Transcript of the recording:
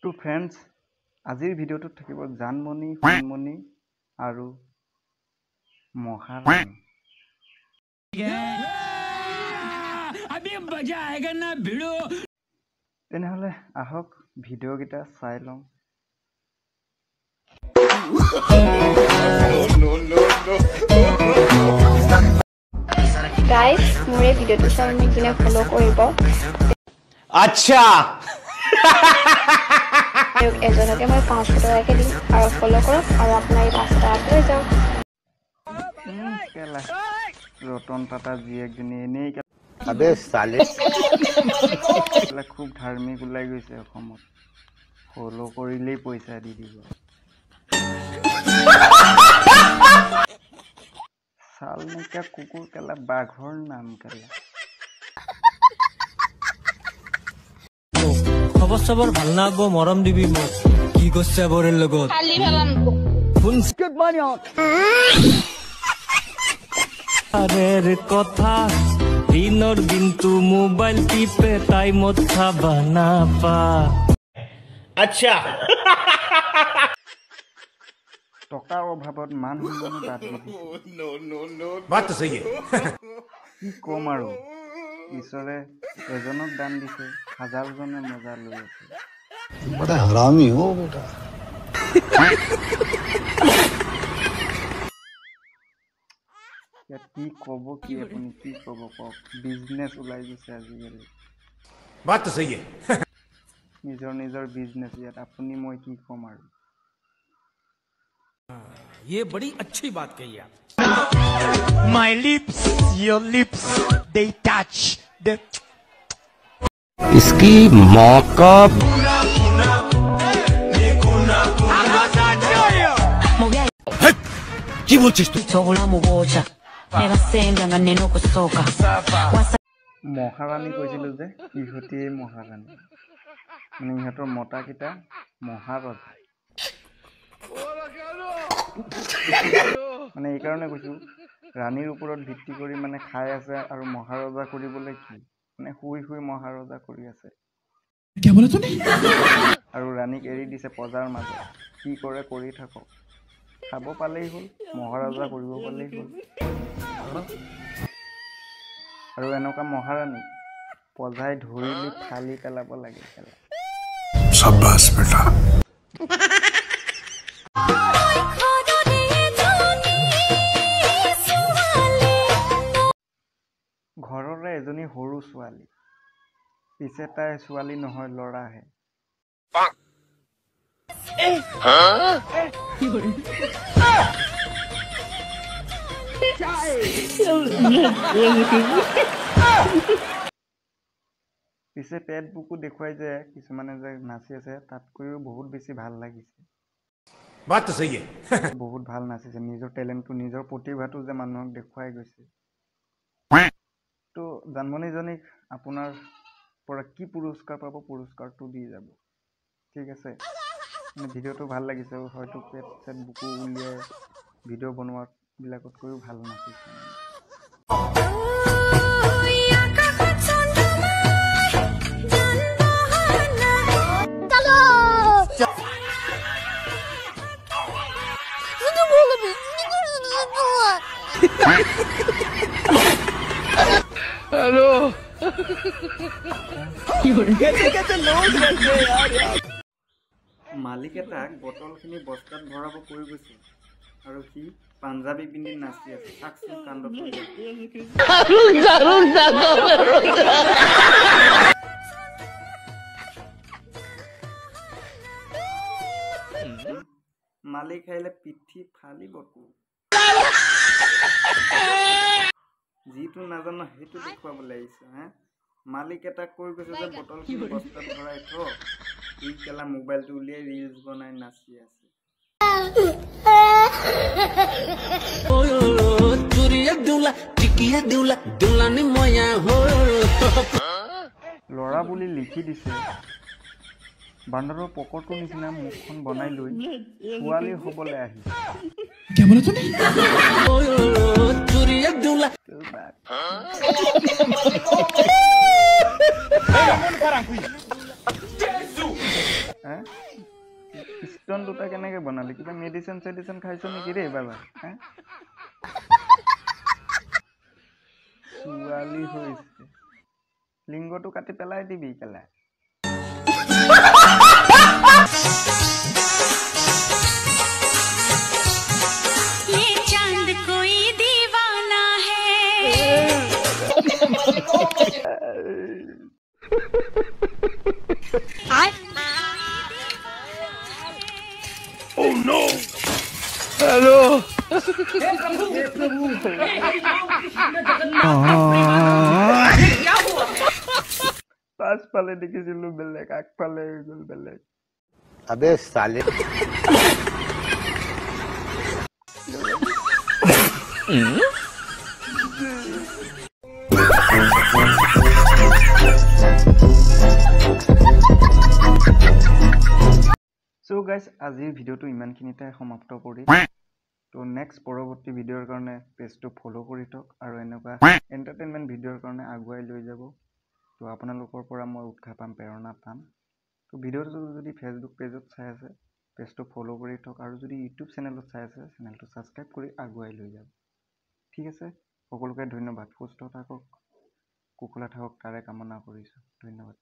তো ফ্ৰেণ্ডছ আজিৰ ভিডিঅ'টোত থাকিব জানমণি সোণমণি আৰু মহাৰাণী তেনেহলে আহক ভিডিঅ'কেইটা চাই লওঁ गाइस मोरे वीडियो तो सब मुझे फॉलो करिबो अच्छा एजनके मैं 500 टका के दिम और फॉलो करो और अपना ये 500 टका ले जाओ केला रतन टाटा जी एकजनी एने अबे साले केला खूब धार्मिक उলাই গৈছে অসমত ফলো কৰিলেই পইচা দি দিব सालनिका कुकुर केला बाघर नाम केला खबर सबर ভাল না গো মরম দিবি মোক কি করছে বরের লগত খালি ফেলান ফুল স্কেট মানিও আরের কথা দিনর দিন তু মোবাইল টিপে তাই মত খাবা না পা अच्छा टकार अभावत मान हुन बात बात तो सही है কি কম আৰু ঈশ্বৰে এজনক দান দিছে হাজাৰজনে মজা লৈ আছে बड़ा हरामी हो बेटा কি কব কি আপুনি কি কব কক বিজনেস উলাই গৈছে আজিকালি बात तो सही है নিজৰ নিজৰ বিজনেস ইয়াত আপুনি মই কি কম আৰু ये बड़ी अच्छी बात कही आप My lips, your lips, they touch the इसकी मौका কি বলছিস তুই মহাৰাণী কৈছিলো যে ইহঁতিয়ে মহাৰাণী মানে ইহঁতৰ মতা কিটা মহাৰজা মানে এই কাৰণে কৈছো ৰাণীৰ ওপৰত ভিত্তি কৰি মানে খাই আছে আৰু মহাৰজা কৰিবলৈ কি মানে শুই শুই মহাৰজা কৰি আছে আৰু ৰাণীক এৰি দিছে পজাৰ মাজত কি কৰে কৰি থাকক খাব পালেই হ'ল মহাৰজা কৰিব পালেই হ'ল আৰু এনেকুৱা মহাৰাণী পজাই ধৰিলি ফালি পেলাব লাগে शाबाश बेटा ঘৰৰে এজনী সৰু ছোৱালী পিছে তাই ছোৱালী নহয় ল'ৰাহে পিছে পেট বুকু দেখুৱাই যে কিছুমানে যে নাচি আছে তাতকৈও বহুত বেছি ভাল লাগিছে बात तो सही है বহুত ভাল নাচিছে নিজৰ টেলেণ্টটো নিজৰ প্ৰতিভাটো যে মানুহক দেখুৱাই গৈছে তো জানমণিজনীক আপোনাৰ পৰা কি পুৰস্কাৰ পাব পুৰস্কাৰটো দি যাব ঠিক আছে মানে ভিডিঅ'টো ভাল লাগিছে হয়তো পেট চেট বুকু উলিয়াই ভিডিঅ' বনোৱা বিলাকতকৈও ভাল নাচিছে हेलो মালিক এটাক বটলখিনি বস্তাত ভৰাব কৈ গৈছে আৰু সি পাঞ্জাবী পিন্ধি নাচি আছে চাকচোন কাণ্ডটো মালিক খাইলে পিঠি ফালিবতো যিটো নাজানো সেইটো দেখুৱাবলৈ আহিছে হা মালিক এটা কৈ গৈছে যে বটলখিনি বস্তাত ভৰাই থ ই কেলা মোবাইলটো উলিয়াই ৰিলছ বনাই নাচি আছে ল'ৰা বুলি লিখি দিছে বান্দৰৰ পকৰটোৰ নিচিনা মুখখন বনাই লৈ ছোৱালী হ'বলৈ আহিছে হে ষ্টন দুটা কেনেকে বনালি কিবা মেডিচিন চেডিচিন খাইছ নেকি ৰে বাবা হে ছোৱালী হৈছে লিংগটো কাটি পেলাই দিবি কেলা ये चांद कोई दीवाना है পাছফালে দেখিছিলো বেলেগ আগফালে হৈ গ'ল বেলেগ अबे साले সো গাইজ আজিৰ ভিডিঅ'টো ইমানখিনিতে সমাপ্ত কৰি তো নেক্সট পৰৱৰ্তী ভিডিঅ'ৰ কাৰণে পেজটো ফ'ল' কৰি থওক আৰু এনেকুৱা এণ্টাৰটেইনমেণ্ট ভিডিঅ'ৰ কাৰণে আগুৱাই লৈ যাব তো আপোনালোকৰ পৰা মই উৎসাহ পাম প্ৰেৰণা পাম তো ভিডিঅ'টো যদি ফেচবুক পেজত চাই আছে পেজটো ফ'ল' কৰি থওক আৰু যদি ইউটিউব চেনেলত চাই আছে চেনেলটো ছাবস্ক্ৰাইব কৰি আগুৱাই লৈ যাব ঠিক আছে সকলোকে ধন্যবাদ সুস্থ থাকক কুশলে থাকক তাৰে কামনা কৰিছোঁ ধন্যবাদ